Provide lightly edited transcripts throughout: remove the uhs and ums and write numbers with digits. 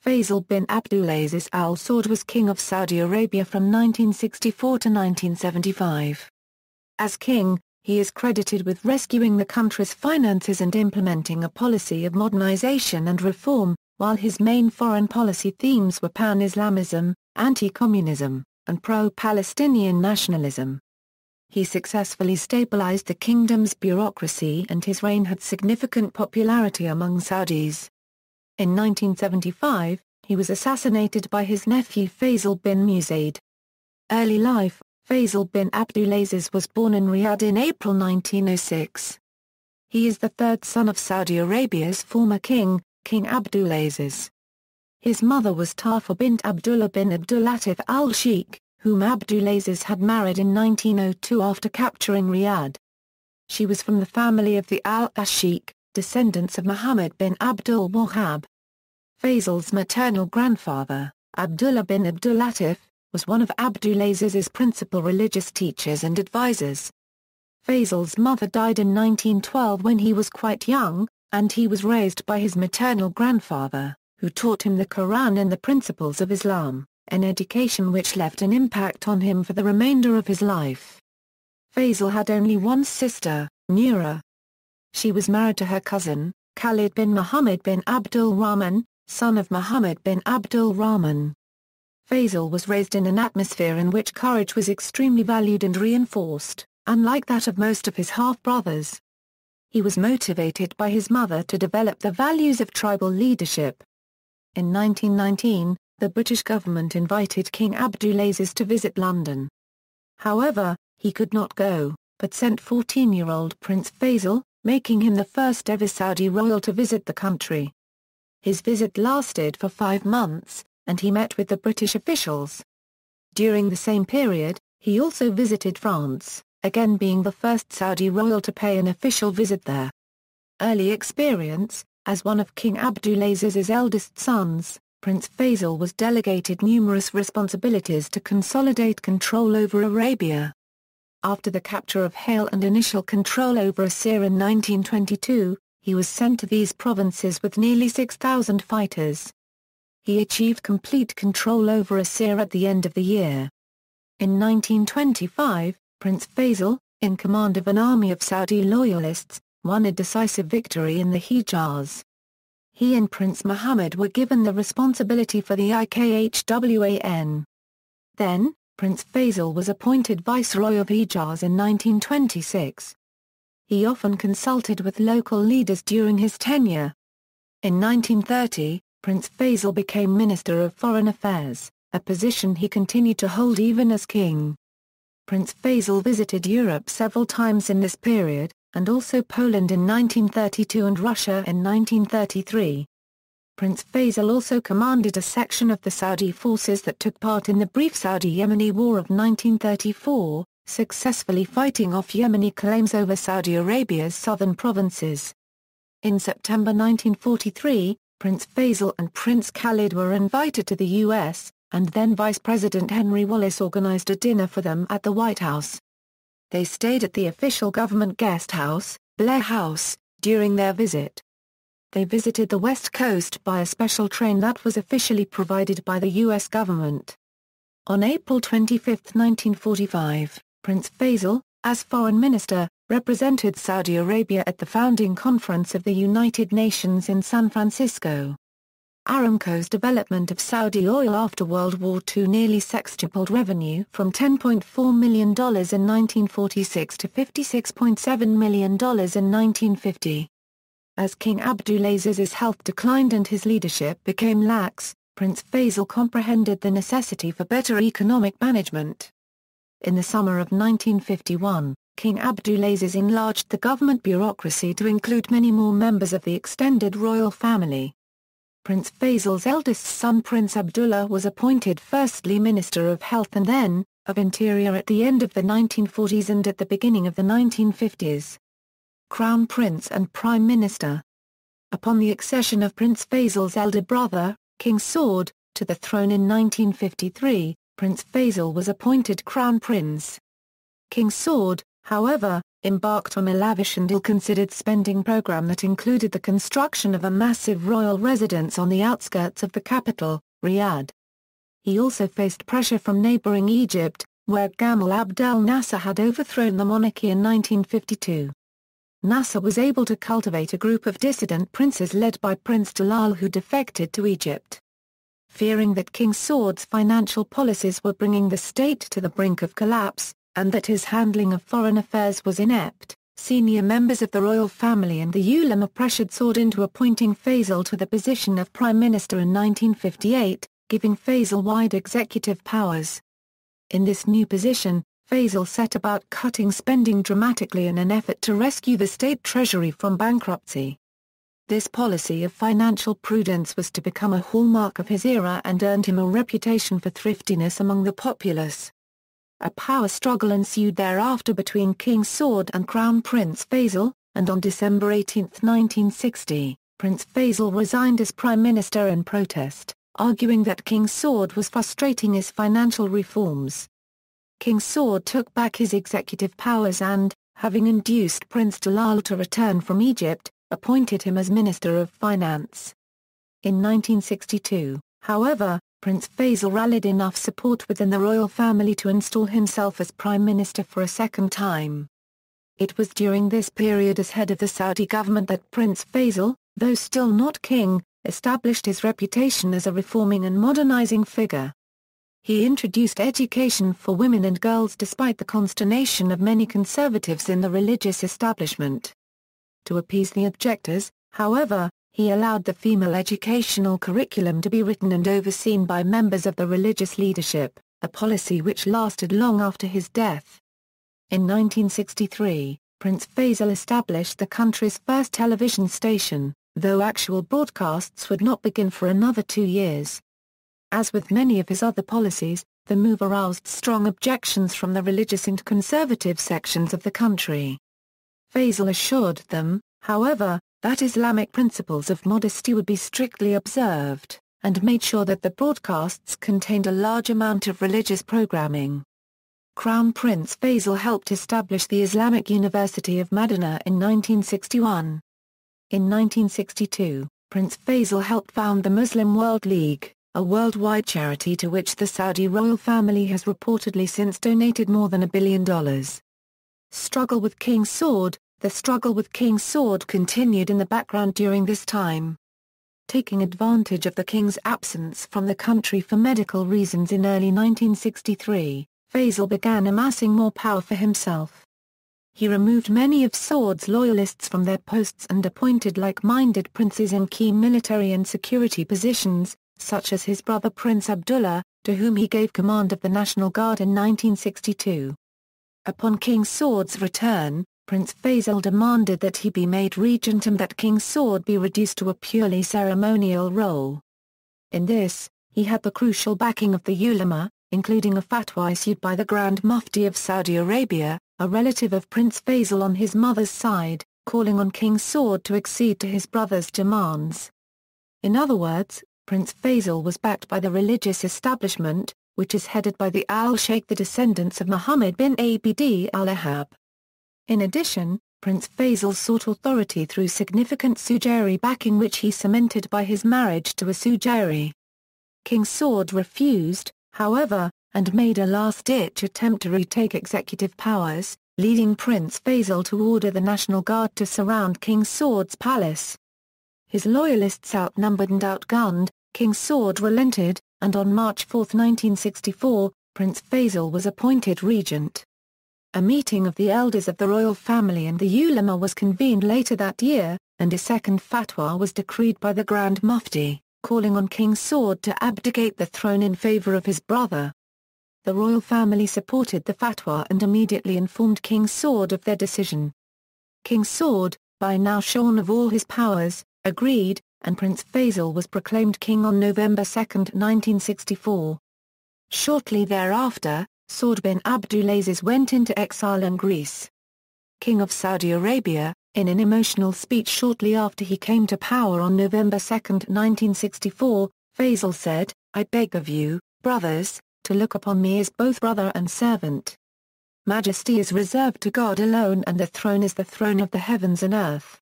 Faisal bin Abdulaziz Al Saud was king of Saudi Arabia from 1964 to 1975. As king, he is credited with rescuing the country's finances and implementing a policy of modernization and reform, while his main foreign policy themes were pan-Islamism, anti-Communism, and pro-Palestinian nationalism. He successfully stabilized the kingdom's bureaucracy and his reign had significant popularity among Saudis. In 1975, he was assassinated by his nephew Faisal bin Musaid. Early life: Faisal bin Abdulaziz was born in Riyadh in April 1906. He is the third son of Saudi Arabia's former king, King Abdulaziz. His mother was Tafa bint Abdullah bin Abdulatif al-Sheikh, whom Abdulaziz had married in 1902 after capturing Riyadh. She was from the family of the al-Sheikh, descendants of Muhammad bin Abdul Wahhab. Faysal's maternal grandfather, Abdullah bin Abdulatif, was one of Abdulaziz's principal religious teachers and advisors. Faysal's mother died in 1912 when he was quite young, and he was raised by his maternal grandfather, who taught him the Quran and the principles of Islam, an education which left an impact on him for the remainder of his life. Faisal had only one sister, Nura. She was married to her cousin, Khalid bin Muhammad bin Abdul Rahman, son of Muhammad bin Abdul Rahman. Faisal was raised in an atmosphere in which courage was extremely valued and reinforced, unlike that of most of his half-brothers. He was motivated by his mother to develop the values of tribal leadership. In 1919, the British government invited King Abdulaziz to visit London. However, he could not go, but sent 14-year-old Prince Faisal, making him the first ever Saudi royal to visit the country. His visit lasted for 5 months, and he met with the British officials. During the same period, he also visited France, again being the first Saudi royal to pay an official visit there. Early experience: as one of King Abdulaziz's eldest sons, Prince Faisal was delegated numerous responsibilities to consolidate control over Arabia. After the capture of Hale and initial control over Asir in 1922, he was sent to these provinces with nearly 6,000 fighters. He achieved complete control over Asir at the end of the year. In 1925, Prince Faisal, in command of an army of Saudi loyalists, won a decisive victory in the Hijaz. He and Prince Muhammad were given the responsibility for the Ikhwan. Then, Prince Faisal was appointed Viceroy of Hijaz in 1926. He often consulted with local leaders during his tenure. In 1930, Prince Faisal became Minister of Foreign Affairs, a position he continued to hold even as king. Prince Faisal visited Europe several times in this period, and also Poland in 1932 and Russia in 1933. Prince Faisal also commanded a section of the Saudi forces that took part in the brief Saudi-Yemeni War of 1934, successfully fighting off Yemeni claims over Saudi Arabia's southern provinces. In September 1943, Prince Faisal and Prince Khalid were invited to the U.S., and then Vice President Henry Wallace organized a dinner for them at the White House. They stayed at the official government guest house, Blair House, during their visit. They visited the West Coast by a special train that was officially provided by the U.S. government. On April 25, 1945, Prince Faisal, as foreign minister, represented Saudi Arabia at the founding conference of the United Nations in San Francisco. Aramco's development of Saudi oil after World War II nearly sextupled revenue from $10.4 million in 1946 to $56.7 million in 1950. As King Abdulaziz's health declined and his leadership became lax, Prince Faisal comprehended the necessity for better economic management. In the summer of 1951, King Abdulaziz enlarged the government bureaucracy to include many more members of the extended royal family. Prince Faisal's eldest son Prince Abdullah was appointed firstly Minister of Health and then, of Interior at the end of the 1940s and at the beginning of the 1950s. Crown Prince and Prime Minister. Upon the accession of Prince Faisal's elder brother, King Saud, to the throne in 1953, Prince Faisal was appointed Crown Prince. King Saud, however, embarked on a lavish and ill-considered spending program that included the construction of a massive royal residence on the outskirts of the capital, Riyadh. He also faced pressure from neighboring Egypt, where Gamal Abdel Nasser had overthrown the monarchy in 1952. Nasser was able to cultivate a group of dissident princes led by Prince Jalal who defected to Egypt. Fearing that King Saud's financial policies were bringing the state to the brink of collapse, and that his handling of foreign affairs was inept, senior members of the royal family and the ulama pressured Saud into appointing Fayṣal to the position of Prime Minister in 1958, giving Fayṣal wide executive powers. In this new position, Fayṣal set about cutting spending dramatically in an effort to rescue the state treasury from bankruptcy. This policy of financial prudence was to become a hallmark of his era and earned him a reputation for thriftiness among the populace. A power struggle ensued thereafter between King Saud and Crown Prince Fayṣal, and on December 18, 1960, Prince Fayṣal resigned as Prime Minister in protest, arguing that King Saud was frustrating his financial reforms. King Saud took back his executive powers and, having induced Prince Jalal to return from Egypt, appointed him as Minister of Finance. In 1962, however, Prince Fayṣal rallied enough support within the royal family to install himself as Prime Minister for a second time. It was during this period as head of the Saudi government that Prince Fayṣal, though still not king, established his reputation as a reforming and modernizing figure. He introduced education for women and girls despite the consternation of many conservatives in the religious establishment. To appease the objectors, however, he allowed the female educational curriculum to be written and overseen by members of the religious leadership, a policy which lasted long after his death. In 1963, Prince Fayṣal established the country's first television station, though actual broadcasts would not begin for another 2 years. As with many of his other policies, the move aroused strong objections from the religious and conservative sections of the country. Fayṣal assured them, however, that Islamic principles of modesty would be strictly observed, and made sure that the broadcasts contained a large amount of religious programming. Crown Prince Fayṣal helped establish the Islamic University of Medina in 1961. In 1962, Prince Fayṣal helped found the Muslim World League, a worldwide charity to which the Saudi royal family has reportedly since donated more than $1 billion. Struggle with King Saud. The struggle with King Saud continued in the background during this time. Taking advantage of the king's absence from the country for medical reasons in early 1963, Fayṣal began amassing more power for himself. He removed many of Saud's loyalists from their posts and appointed like-minded princes in key military and security positions, such as his brother Prince Abdullah, to whom he gave command of the National Guard in 1962. Upon King Saud's return, Prince Fayṣal demanded that he be made regent and that King Saud be reduced to a purely ceremonial role. In this, he had the crucial backing of the ulama, including a fatwa issued by the Grand Mufti of Saudi Arabia, a relative of Prince Fayṣal on his mother's side, calling on King Saud to accede to his brother's demands. In other words, Prince Fayṣal was backed by the religious establishment, which is headed by the Al-Sheikh, the descendants of Muhammad bin Abd al-Wahhab. In addition, Prince Fayṣal sought authority through significant Sujari backing which he cemented by his marriage to a Sujari. King Saud refused, however, and made a last-ditch attempt to retake executive powers, leading Prince Fayṣal to order the National Guard to surround King Saud's palace. His loyalists outnumbered and outgunned, King Saud relented, and on March 4, 1964, Prince Fayṣal was appointed regent. A meeting of the elders of the royal family and the ulama was convened later that year, and a second fatwa was decreed by the Grand Mufti, calling on King Saud to abdicate the throne in favor of his brother. The royal family supported the fatwa and immediately informed King Saud of their decision. King Saud, by now shorn of all his powers, agreed, and Prince Fayṣal was proclaimed king on November 2, 1964. Shortly thereafter, Saud bin Abdulaziz went into exile in Greece. King of Saudi Arabia, in an emotional speech shortly after he came to power on November 2, 1964, Fayṣal said, "I beg of you, brothers, to look upon me as both brother and servant. Majesty is reserved to God alone and the throne is the throne of the heavens and earth.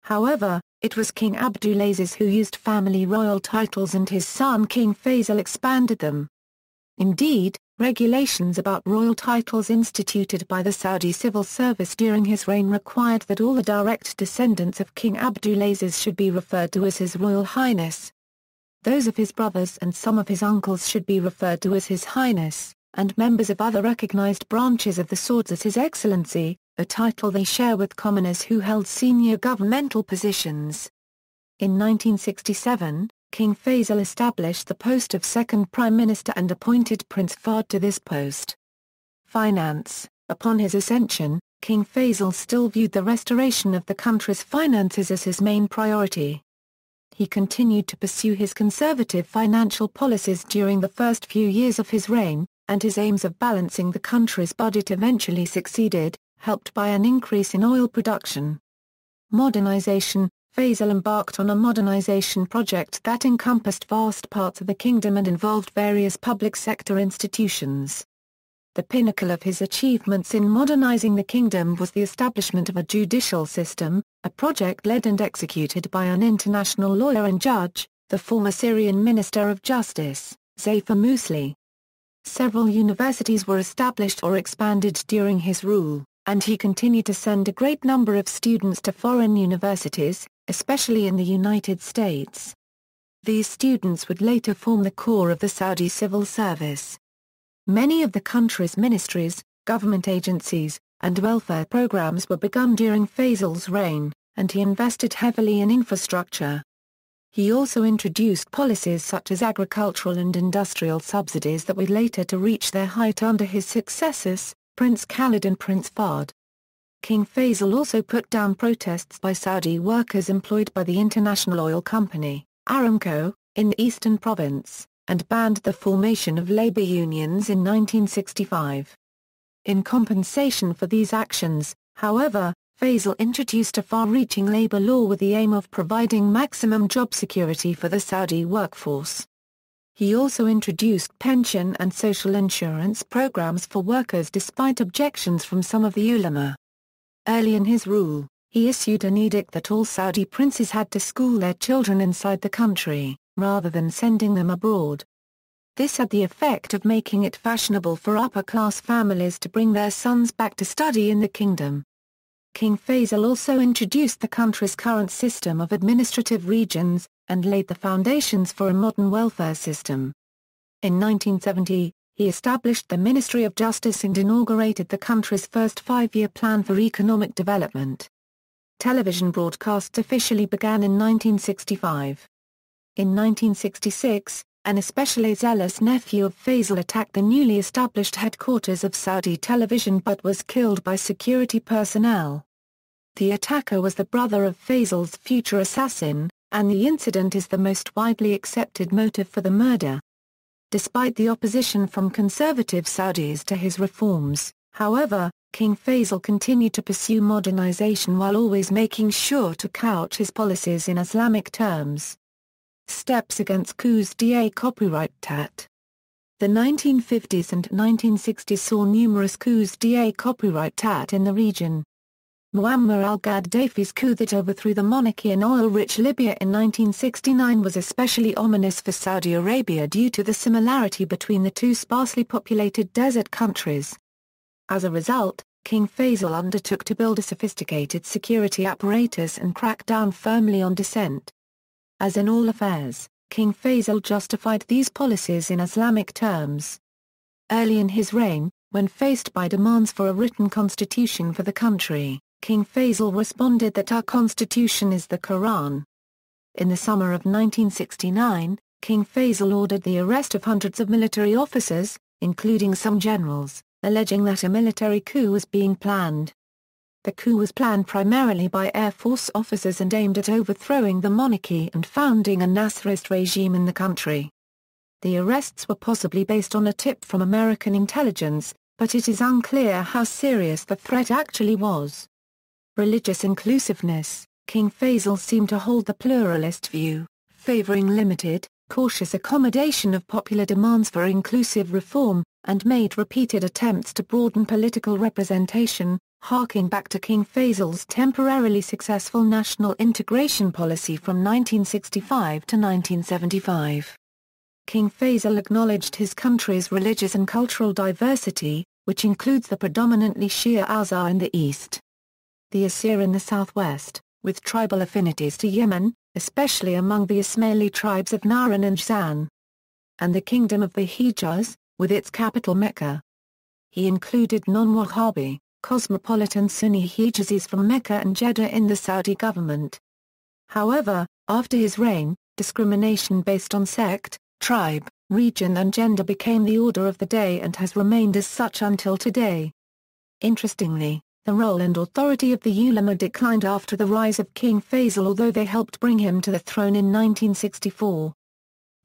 However, it was King Abdulaziz who used family royal titles and his son King Faisal expanded them. Indeed, regulations about royal titles instituted by the Saudi civil service during his reign required that all the direct descendants of King Abdulaziz should be referred to as His Royal Highness. Those of his brothers and some of his uncles should be referred to as His Highness, and members of other recognized branches of the Saud as His Excellency, a title they share with commoners who held senior governmental positions. In 1967, King Faisal established the post of second Prime Minister and appointed Prince Saud to this post. Finance. Upon his ascension, King Faisal still viewed the restoration of the country's finances as his main priority. He continued to pursue his conservative financial policies during the first few years of his reign, and his aims of balancing the country's budget eventually succeeded, helped by an increase in oil production. Modernization. Faisal embarked on a modernization project that encompassed vast parts of the kingdom and involved various public sector institutions. The pinnacle of his achievements in modernizing the kingdom was the establishment of a judicial system, a project led and executed by an international lawyer and judge, the former Syrian Minister of Justice, Saud Musli. Several universities were established or expanded during his rule, and he continued to send a great number of students to foreign universities, especially in the United States. These students would later form the core of the Saudi civil service. Many of the country's ministries, government agencies, and welfare programs were begun during Faisal's reign, and he invested heavily in infrastructure. He also introduced policies such as agricultural and industrial subsidies that would later to reach their height under his successors, Prince Khalid and Prince Saud. King Faisal also put down protests by Saudi workers employed by the international oil company, Aramco, in the eastern province, and banned the formation of labor unions in 1965. In compensation for these actions, however, Faisal introduced a far-reaching labor law with the aim of providing maximum job security for the Saudi workforce. He also introduced pension and social insurance programs for workers despite objections from some of the ulama. Early in his rule, he issued an edict that all Saudi princes had to school their children inside the country, rather than sending them abroad. This had the effect of making it fashionable for upper-class families to bring their sons back to study in the kingdom. King Faisal also introduced the country's current system of administrative regions, and laid the foundations for a modern welfare system. In 1970, he established the Ministry of Justice and inaugurated the country's first 5-year plan for economic development. Television broadcasts officially began in 1965. In 1966, an especially zealous nephew of Faisal attacked the newly established headquarters of Saudi television but was killed by security personnel. The attacker was the brother of Faisal's future assassin, and the incident is the most widely accepted motive for the murder. Despite the opposition from conservative Saudis to his reforms, however, King Faisal continued to pursue modernization while always making sure to couch his policies in Islamic terms. Steps against coups d'état copyright tat. The 1950s and 1960s saw numerous coups d'état copyright tat in the region. Muammar al-Gaddafi's coup that overthrew the monarchy in oil-rich Libya in 1969 was especially ominous for Saudi Arabia due to the similarity between the two sparsely populated desert countries. As a result, King Faisal undertook to build a sophisticated security apparatus and crack down firmly on dissent. As in all affairs, King Faisal justified these policies in Islamic terms. Early in his reign, when faced by demands for a written constitution for the country, King Faisal responded that our constitution is the Quran. In the summer of 1969, King Faisal ordered the arrest of hundreds of military officers, including some generals, alleging that a military coup was being planned. The coup was planned primarily by Air Force officers and aimed at overthrowing the monarchy and founding a Nasserist regime in the country. The arrests were possibly based on a tip from American intelligence, but it is unclear how serious the threat actually was. Religious inclusiveness. King Faisal seemed to hold the pluralist view, favoring limited, cautious accommodation of popular demands for inclusive reform, and made repeated attempts to broaden political representation, harking back to King Faysal's temporarily successful national integration policy from 1965 to 1975. King Faisal acknowledged his country's religious and cultural diversity, which includes the predominantly Shia Azhar in the east, the Asir in the southwest, with tribal affinities to Yemen, especially among the Ismaili tribes of Nahran and Jazan, and the Kingdom of the Hijaz, with its capital Mecca. He included non-Wahhabi, cosmopolitan Sunni Hijazis from Mecca and Jeddah in the Saudi government. However, after his reign, discrimination based on sect, tribe, region and gender became the order of the day and has remained as such until today. Interestingly, the role and authority of the ulama declined after the rise of King Faisal, although they helped bring him to the throne in 1964.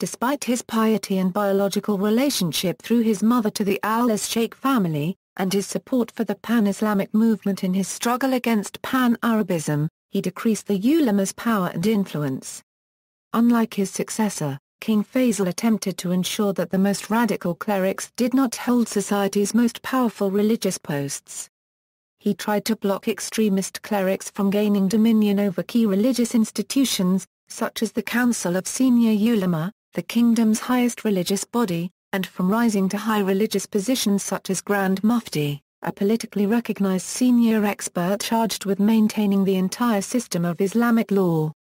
Despite his piety and biological relationship through his mother to the al-Sheikh family, and his support for the pan-Islamic movement in his struggle against pan-Arabism, he decreased the ulama's power and influence. Unlike his successor, King Faisal attempted to ensure that the most radical clerics did not hold society's most powerful religious posts. He tried to block extremist clerics from gaining dominion over key religious institutions, such as the Council of Senior Ulama, the kingdom's highest religious body, and from rising to high religious positions such as Grand Mufti, a politically recognized senior expert charged with maintaining the entire system of Islamic law.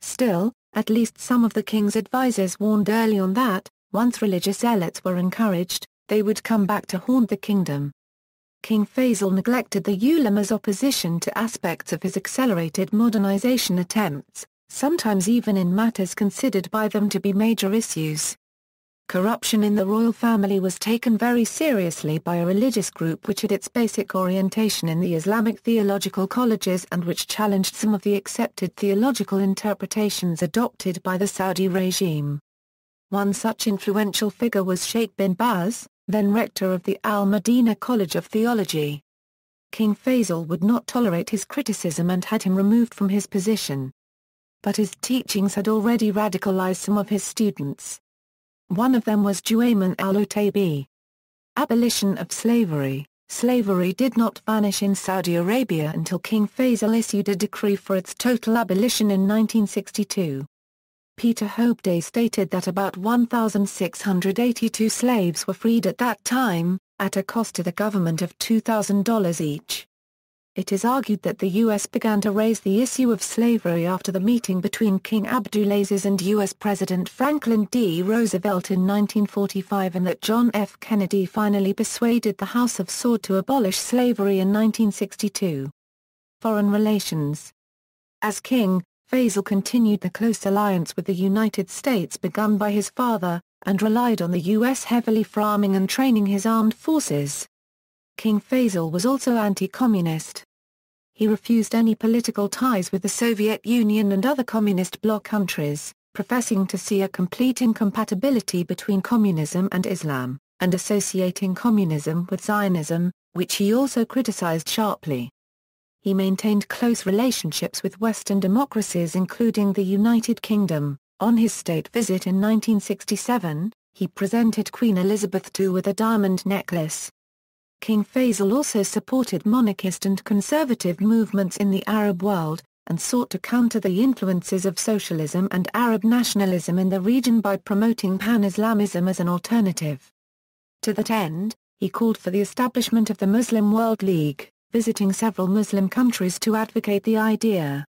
Still, at least some of the king's advisers warned early on that, once religious zealots were encouraged, they would come back to haunt the kingdom. King Faisal neglected the ulama's opposition to aspects of his accelerated modernization attempts, sometimes even in matters considered by them to be major issues. Corruption in the royal family was taken very seriously by a religious group which had its basic orientation in the Islamic theological colleges and which challenged some of the accepted theological interpretations adopted by the Saudi regime. One such influential figure was Sheikh bin Baz, then rector of the Al-Madinah College of Theology. King Faisal would not tolerate his criticism and had him removed from his position. But his teachings had already radicalized some of his students. One of them was Juayman al-Utaybi. Abolition of slavery. Slavery did not vanish in Saudi Arabia until King Faisal issued a decree for its total abolition in 1962. Peter Hobeday stated that about 1,682 slaves were freed at that time, at a cost to the government of $2,000 each. It is argued that the U.S. began to raise the issue of slavery after the meeting between King Abdulaziz and U.S. President Franklin D. Roosevelt in 1945 and that John F. Kennedy finally persuaded the House of Saud to abolish slavery in 1962. Foreign relations. As king, Faisal continued the close alliance with the United States begun by his father, and relied on the U.S. heavily for arming and training his armed forces. King Faisal was also anti-communist. He refused any political ties with the Soviet Union and other communist bloc countries, professing to see a complete incompatibility between communism and Islam, and associating communism with Zionism, which he also criticized sharply. He maintained close relationships with Western democracies including the United Kingdom. On his state visit in 1967, he presented Queen Elizabeth II with a diamond necklace. King Faisal also supported monarchist and conservative movements in the Arab world, and sought to counter the influences of socialism and Arab nationalism in the region by promoting pan-Islamism as an alternative. To that end, he called for the establishment of the Muslim World League, visiting several Muslim countries to advocate the idea.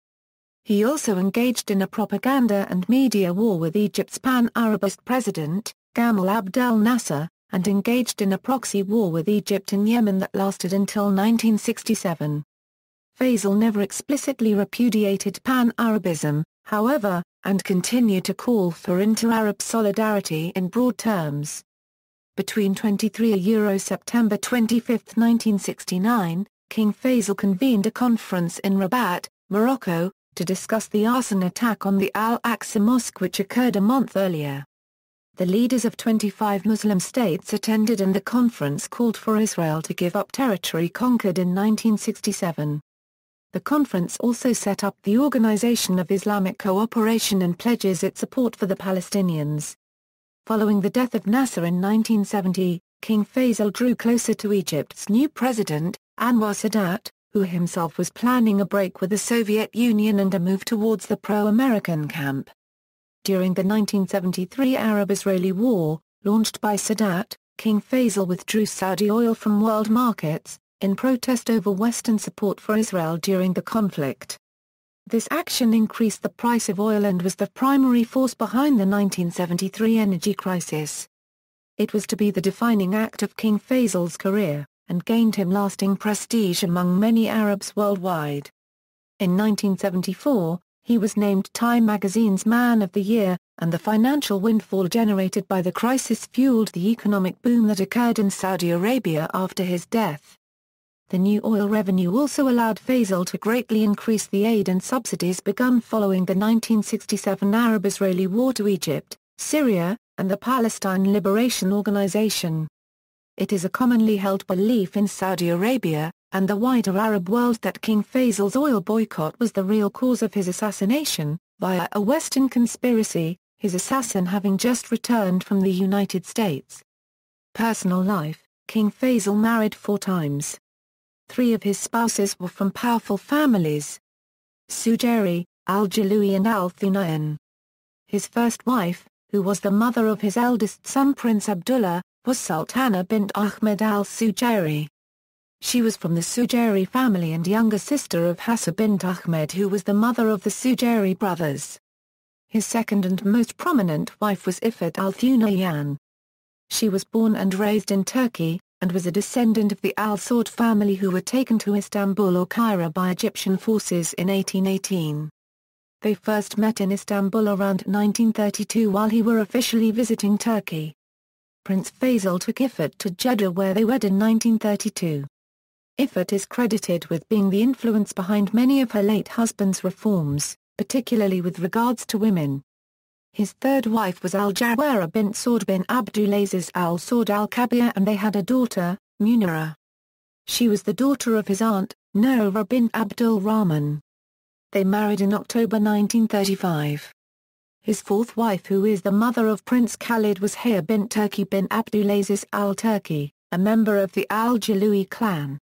He also engaged in a propaganda and media war with Egypt's pan-Arabist president, Gamal Abdel Nasser, and engaged in a proxy war with Egypt and Yemen that lasted until 1967. Faisal never explicitly repudiated pan-Arabism, however, and continued to call for inter-Arab solidarity in broad terms. Between 23 September 25, 1969, King Faisal convened a conference in Rabat, Morocco, to discuss the arson attack on the Al-Aqsa Mosque which occurred a month earlier. The leaders of 25 Muslim states attended and the conference called for Israel to give up territory conquered in 1967. The conference also set up the Organization of Islamic Cooperation and pledges its support for the Palestinians. Following the death of Nasser in 1970, King Faisal drew closer to Egypt's new president, Anwar Sadat, who himself was planning a break with the Soviet Union and a move towards the pro-American camp. During the 1973 Arab-Israeli War, launched by Sadat, King Faisal withdrew Saudi oil from world markets, in protest over Western support for Israel during the conflict. This action increased the price of oil and was the primary force behind the 1973 energy crisis. It was to be the defining act of King Faisal's career, and gained him lasting prestige among many Arabs worldwide. In 1974, he was named Time magazine's Man of the Year, and the financial windfall generated by the crisis fueled the economic boom that occurred in Saudi Arabia after his death. The new oil revenue also allowed Faisal to greatly increase the aid and subsidies begun following the 1967 Arab-Israeli War to Egypt, Syria, and the Palestine Liberation Organization. It is a commonly held belief in Saudi Arabia, and the wider Arab world that King Faisal's oil boycott was the real cause of his assassination, via a Western conspiracy, his assassin having just returned from the United States. Personal life: King Faisal married 4 times. 3 of his spouses were from powerful families: Sujairi, al-Jalui and al-Thunayan. His first wife, who was the mother of his eldest son Prince Abdullah, was Sultana bint Ahmed al-Sujairi. She was from the Sujairi family and younger sister of Hafsa bint Ahmed, who was the mother of the Sujairi brothers. His second and most prominent wife was Ifat al-Thunayan. She was born and raised in Turkey, and was a descendant of the al-Saud family who were taken to Istanbul or Cairo by Egyptian forces in 1818. They first met in Istanbul around 1932 while he were officially visiting Turkey. Prince Faisal took Ifat to Jeddah where they wed in 1932. Ifat is credited with being the influence behind many of her late husband's reforms, particularly with regards to women. His third wife was al-Jawara bint Saud bin Abdulaziz al-Saud al-Kabir, and they had a daughter, Munira. She was the daughter of his aunt, Noura bint Abdul Rahman. They married in October 1935. His fourth wife, who is the mother of Prince Khalid, was Hayya bint Turki bin Abdulaziz al-Turki, a member of the al-Jalui clan.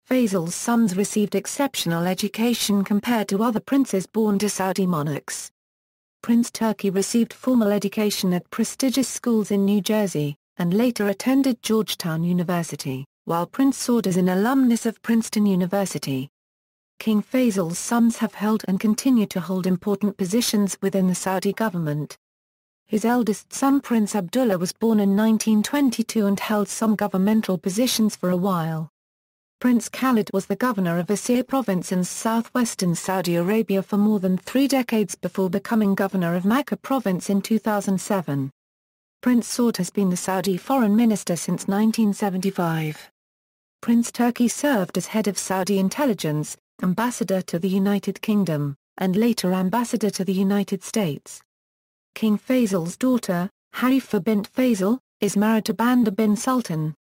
Faisal's sons received exceptional education compared to other princes born to Saudi monarchs. Prince Turki received formal education at prestigious schools in New Jersey, and later attended Georgetown University, while Prince Saud is an alumnus of Princeton University. King Faisal's sons have held and continue to hold important positions within the Saudi government. His eldest son Prince Abdullah was born in 1922 and held some governmental positions for a while. Prince Khalid was the governor of Asir province in southwestern Saudi Arabia for more than 3 decades before becoming governor of Makkah province in 2007. Prince Saud has been the Saudi foreign minister since 1975. Prince Turki served as head of Saudi intelligence, ambassador to the United Kingdom, and later ambassador to the United States. King Faisal's daughter, Haifa bint Faisal, is married to Bandar bin Sultan.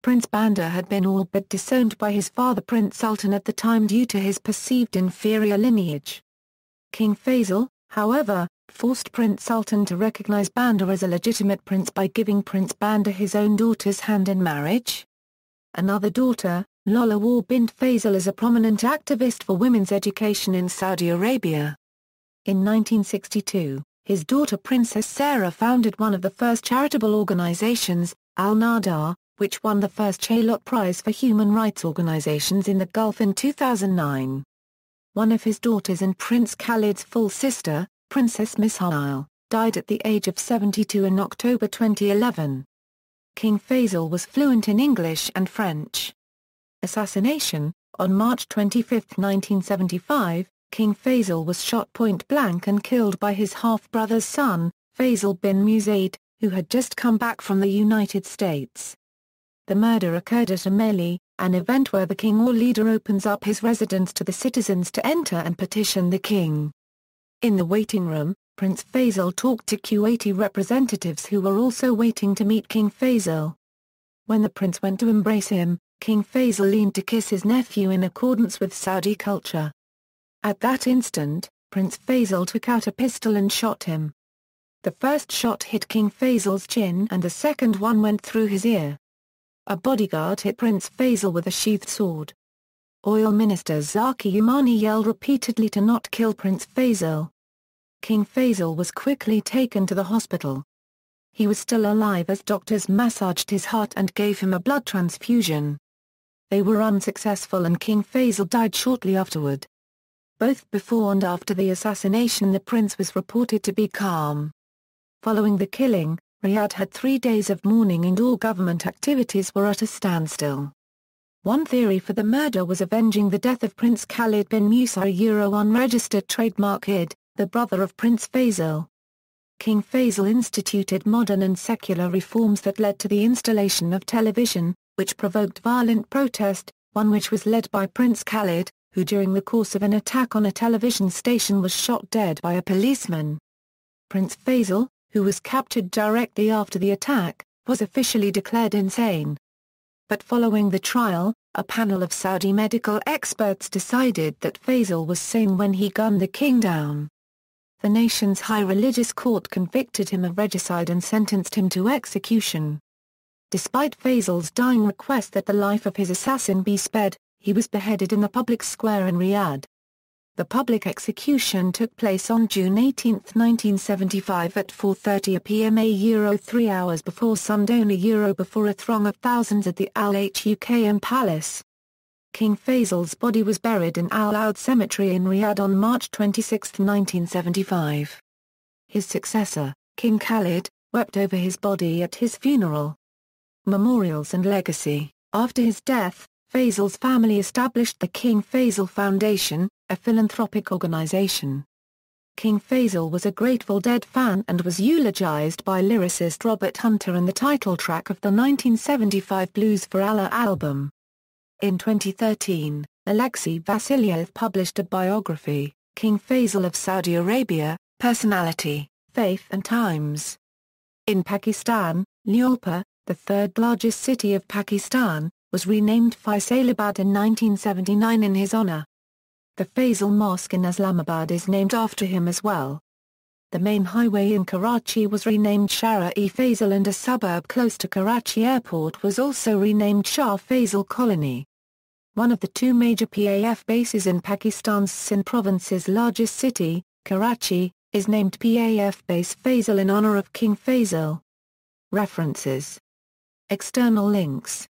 Prince Bandar had been all but disowned by his father Prince Sultan at the time due to his perceived inferior lineage. King Faisal, however, forced Prince Sultan to recognize Bandar as a legitimate prince by giving Prince Bandar his own daughter's hand in marriage. Another daughter, Lolawar bint Faisal, is a prominent activist for women's education in Saudi Arabia. In 1962, his daughter Princess Sarah founded one of the first charitable organizations, Al-Nada, which won the first Chalot Prize for Human Rights Organizations in the Gulf in 2009. One of his daughters and Prince Khalid's full sister, Princess Mishail, died at the age of 72 in October 2011. King Faisal was fluent in English and French. Assassination: on March 25, 1975, King Faisal was shot point-blank and killed by his half-brother's son, Faisal bin Musaid, who had just come back from the United States. The murder occurred at a melee, an event where the king or leader opens up his residence to the citizens to enter and petition the king. In the waiting room, Prince Faisal talked to Kuwaiti representatives who were also waiting to meet King Faisal. When the prince went to embrace him, King Faisal leaned to kiss his nephew in accordance with Saudi culture. At that instant, Prince Faisal took out a pistol and shot him. The first shot hit King Faisal's chin and the second one went through his ear. A bodyguard hit Prince Faisal with a sheathed sword. Oil Minister Zaki Yamani yelled repeatedly to not kill Prince Faisal. King Faisal was quickly taken to the hospital. He was still alive as doctors massaged his heart and gave him a blood transfusion. They were unsuccessful and King Faisal died shortly afterward. Both before and after the assassination the prince was reported to be calm. Following the killing, Riyadh had 3 days of mourning and all government activities were at a standstill. One theory for the murder was avenging the death of Prince Khalid bin Musaid unregistered trademark Id, the brother of Prince Faisal. King Faisal instituted modern and secular reforms that led to the installation of television, which provoked violent protest, one which was led by Prince Khalid, who during the course of an attack on a television station was shot dead by a policeman. Prince Faisal, who was captured directly after the attack, was officially declared insane. But following the trial, a panel of Saudi medical experts decided that Faisal was sane when he gunned the king down. The nation's high religious court convicted him of regicide and sentenced him to execution. Despite Faisal's dying request that the life of his assassin be spared, he was beheaded in the public square in Riyadh. The public execution took place on June 18, 1975 at 4:30 p.m. 3 hours before sundown before a throng of thousands at the Al-Hukam Palace. King Faisal's body was buried in Al-Aud Cemetery in Riyadh on March 26, 1975. His successor, King Khalid, wept over his body at his funeral. Memorials and legacy. After his death, Faisal's family established the King Faisal Foundation, a philanthropic organization. King Faisal was a Grateful Dead fan and was eulogized by lyricist Robert Hunter in the title track of the 1975 Blues for Allah album. In 2013, Alexei Vasilyev published a biography, King Faisal of Saudi Arabia, Personality, Faith and Times. In Pakistan, Lyolpur, the third largest city of Pakistan, was renamed Faisalabad in 1979 in his honor. The Faisal Mosque in Islamabad is named after him as well. The main highway in Karachi was renamed Shara-e-Faisal and a suburb close to Karachi Airport was also renamed Shah Faisal Colony. One of the 2 major PAF bases in Pakistan's Sindh province's largest city, Karachi, is named PAF Base Faisal in honor of King Faisal. References. External links.